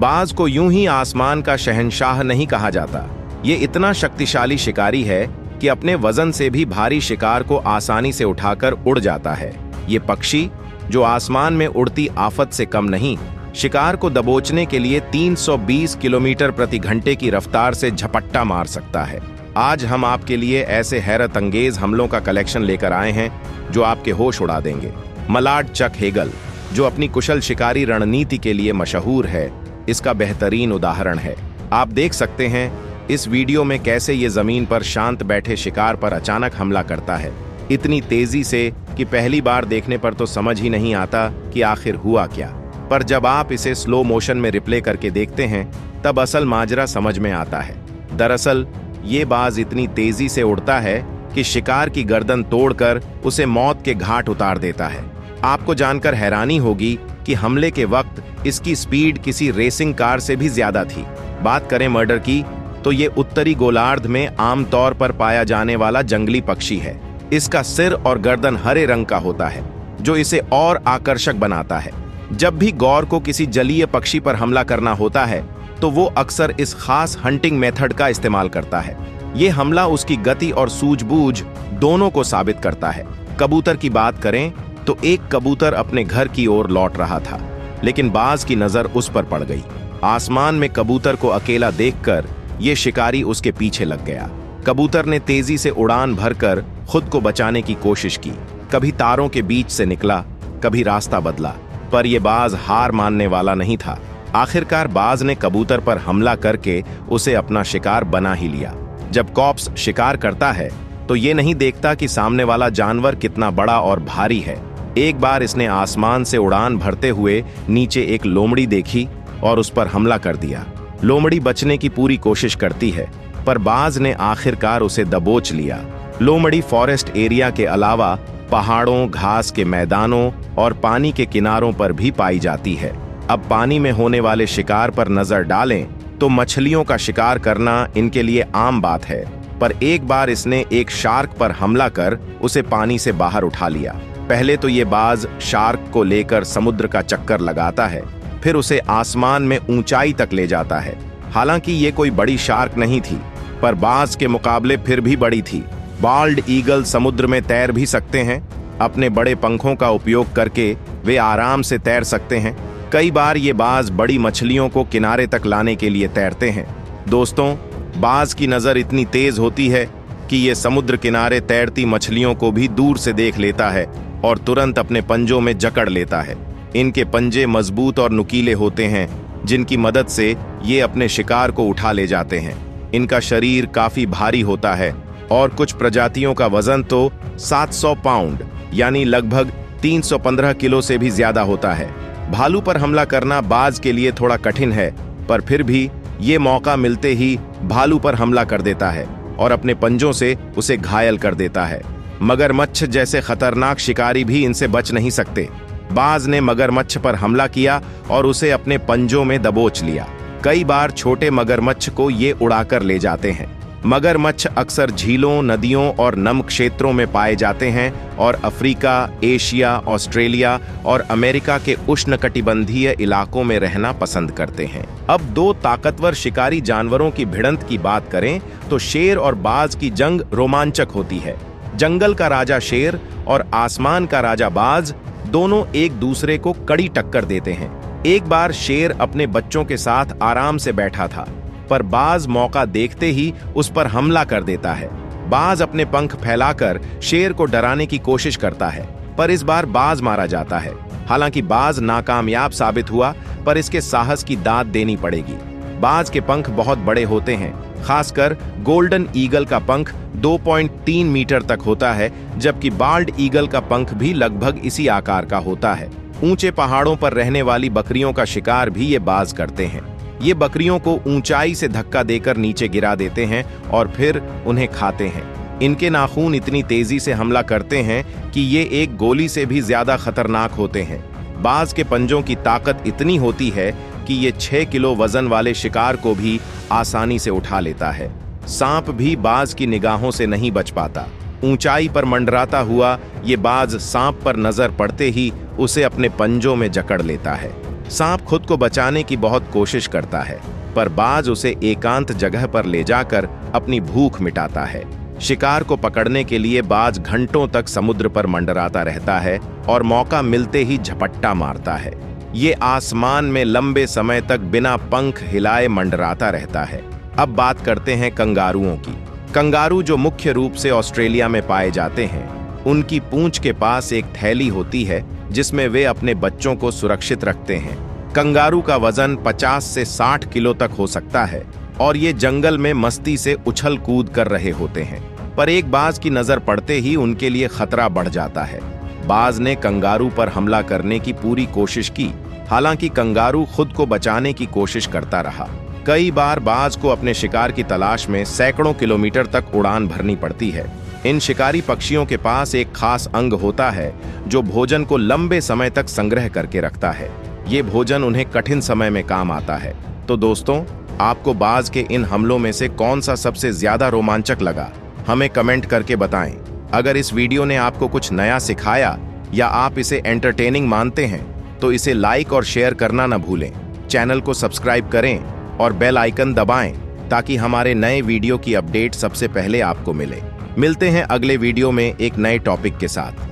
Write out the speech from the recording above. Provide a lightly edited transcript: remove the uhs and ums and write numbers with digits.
बाज को यूं ही आसमान का शहंशाह नहीं कहा जाता। ये इतना शक्तिशाली शिकारी है कि अपने वजन से भी भारी शिकार को आसानी से उठाकर उड़ जाता है। ये पक्षी, जो आसमान में उड़ती आफत से कम नहीं, शिकार को दबोचने के लिए 320 किलोमीटर प्रति घंटे की रफ्तार से झपट्टा मार सकता है। आज हम आपके लिए ऐसे हैरत अंगेज हमलों का कलेक्शन लेकर आए हैं जो आपके होश उड़ा देंगे। मलाड चक हेगल, जो अपनी कुशल शिकारी रणनीति के लिए मशहूर है, इसका बेहतरीन उदाहरण है। आप देख सकते हैं इस वीडियो में कैसे ये जमीन पर शांत बैठे शिकार पर अचानक हमला करता है, इतनी तेजी से कि पहली बार देखने पर तो समझ ही नहीं आता कि आखिर हुआ क्या। पर जब आप इसे स्लो मोशन में रिप्ले करके देखते हैं तब असल माजरा समझ में आता है। दरअसल ये बाज इतनी तेजी से उड़ता है कि शिकार की गर्दन तोड़कर उसे मौत के घाट उतार देता है। आपको जानकर हैरानी होगी कि हमले के वक्त इसकी स्पीड किसी रेसिंग कार से भी ज्यादा थी। बात करें मर्डर की तो ये उत्तरी गोलार्ध में आमतौर पर पाया जाने वाला जंगली पक्षी है। इसका सिर और गर्दन हरे रंग का होता है, जो इसे और आकर्षक बनाता है। जब भी गौर को किसी जलीय पक्षी पर हमला करना होता है तो वो अक्सर इस खास हंटिंग मेथड का इस्तेमाल करता है। ये हमला उसकी गति और सूझबूझ दोनों को साबित करता है। कबूतर की बात करें तो एक कबूतर अपने घर की ओर लौट रहा था, लेकिन बाज की नजर उस पर पड़ गई। आसमान में कबूतर को अकेला देखकर ये शिकारी उसके पीछे लग गया। कबूतर ने तेजी से उड़ान भरकर खुद को बचाने की कोशिश की। कभी तारों के बीच से निकला, कभी रास्ता बदला, पर यह बाज हार मानने वाला नहीं था। आखिरकार बाज ने कबूतर पर हमला करके उसे अपना शिकार बना ही लिया। जब कॉप्स शिकार करता है तो ये नहीं देखता कि सामने वाला जानवर कितना बड़ा और भारी है। एक बार इसने आसमान से उड़ान भरते हुए नीचे एक लोमड़ी देखी और उस पर हमला कर दिया। लोमड़ी बचने की पूरी कोशिश करती है, पर बाज ने आखिरकार उसे दबोच लिया। लोमड़ी फॉरेस्ट एरिया के अलावा पहाड़ों, घास के मैदानों और पानी के किनारों पर भी पाई जाती है। अब पानी में होने वाले शिकार पर नजर डालें तो मछलियों का शिकार करना इनके लिए आम बात है, पर एक बार इसने एक शार्क पर हमला कर उसे पानी से बाहर उठा लिया। पहले तो ये बाज शार्क को लेकर समुद्र का चक्कर लगाता है, फिर उसे आसमान में ऊंचाई तक ले जाता है। हालांकि ये कोई बड़ी शार्क नहीं थी, पर बाज के मुकाबले फिर भी बड़ी थी। बाल्ड ईगल समुद्र में तैर भी सकते हैं। अपने बड़े पंखों का उपयोग करके वे आराम से तैर सकते हैं। कई बार ये बाज बड़ी मछलियों को किनारे तक लाने के लिए तैरते हैं। दोस्तों, बाज की नज़र इतनी तेज होती है कि ये समुद्र किनारे तैरती मछलियों को भी दूर से देख लेता है और तुरंत अपने पंजों में जकड़ लेता है। इनके पंजे मजबूत और नुकीले होते हैं, जिनकी मदद से ये अपने शिकार को उठा ले जाते हैं। इनका शरीर काफी भारी होता है और कुछ प्रजातियों का वजन तो 700 पाउंड यानी लगभग 315 किलो से भी ज्यादा होता है। भालू पर हमला करना बाज के लिए थोड़ा कठिन है, पर फिर भी ये मौका मिलते ही भालू पर हमला कर देता है और अपने पंजों से उसे घायल कर देता है। मगरमच्छ जैसे खतरनाक शिकारी भी इनसे बच नहीं सकते। बाज ने मगरमच्छ पर हमला किया और उसे अपने पंजों में दबोच लिया। कई बार छोटे मगरमच्छ को ये उड़ाकर ले जाते हैं। मगरमच्छ अक्सर झीलों, नदियों और नम क्षेत्रों में पाए जाते हैं और अफ्रीका, एशिया, ऑस्ट्रेलिया और अमेरिका के उष्णकटिबंधीय इलाकों में रहना पसंद करते हैं। अब दो ताकतवर शिकारी जानवरों की भिड़ंत की बात करें तो शेर और बाज की जंग रोमांचक होती है। जंगल का राजा शेर और आसमान का राजा बाज दोनों एक दूसरे को कड़ी टक्कर देते हैं। एक बार शेर अपने बच्चों के साथ आराम से बैठा था, पर बाज मौका देखते ही उस पर हमला कर देता है। बाज अपने पंख फैलाकर शेर को डराने की कोशिश करता है, पर इस बार बाज मारा जाता है। हालांकि बाज नाकामयाब साबित हुआ, पर इसके साहस की दाद देनी पड़ेगी। बाज के पंख बहुत बड़े होते हैं, खासकर गोल्डन ईगल का पंख 2.3 मीटर तक होता है, जबकि बाल्ड ईगल का पंख भी लगभग इसी आकार का होता है। ऊंचे पहाड़ों पर रहने वाली बकरियों का शिकार भी ये बाज करते हैं। ये बकरियों को ऊंचाई से धक्का देकर नीचे गिरा देते हैं और फिर उन्हें खाते हैं। इनके नाखून इतनी तेजी से हमला करते हैं कि ये एक गोली से भी ज्यादा खतरनाक होते हैं। बाज के पंजों की ताकत इतनी होती है कि ये 6 किलो वजन वाले शिकार को भी आसानी से उठा लेता है। सांप भी बाज की निगाहों से नहीं बच पाता। ऊंचाई पर मंडराता हुआ ये बाज सांप पर नजर पड़ते ही उसे अपने पंजों में जकड़ लेता है। सांप खुद को बचाने की बहुत कोशिश करता है, पर बाज उसे एकांत जगह पर ले जाकर अपनी भूख मिटाता है। शिकार को पकड़ने के लिए बाज घंटों तक समुद्र पर मंडराता रहता है और मौका मिलते ही झपट्टा मारता है। ये आसमान में लंबे समय तक बिना पंख हिलाए मंडराता रहता है। अब बात करते हैं कंगारुओं की। कंगारू जो मुख्य रूप से ऑस्ट्रेलिया में पाए जाते हैं, उनकी पूंछ के पास एक थैली होती है जिसमें वे अपने बच्चों को सुरक्षित रखते हैं। कंगारू का वजन 50 से 60 किलो तक हो सकता है और ये जंगल में मस्ती से उछल कूद कर रहे होते हैं, पर एक बाज की नजर पड़ते ही उनके लिए खतरा बढ़ जाता है। बाज ने कंगारू पर हमला करने की पूरी कोशिश की, हालांकि कंगारू खुद को बचाने की कोशिश करता रहा। कई बार बाज को अपने शिकार की तलाश में सैकड़ों किलोमीटर तक उड़ान भरनी पड़ती है। इन शिकारी पक्षियों के पास एक खास अंग होता है जो भोजन को लंबे समय तक संग्रह करके रखता है। ये भोजन उन्हें कठिन समय में काम आता है। तो दोस्तों, आपको बाज के इन हमलों में से कौन सा सबसे ज्यादा रोमांचक लगा, हमें कमेंट करके बताएं। अगर इस वीडियो ने आपको कुछ नया सिखाया या आप इसे एंटरटेनिंग मानते हैं तो इसे लाइक और शेयर करना न भूलें। चैनल को सब्सक्राइब करें और बेल आइकन दबाएं ताकि हमारे नए वीडियो की अपडेट सबसे पहले आपको मिले। मिलते हैं अगले वीडियो में एक नए टॉपिक के साथ।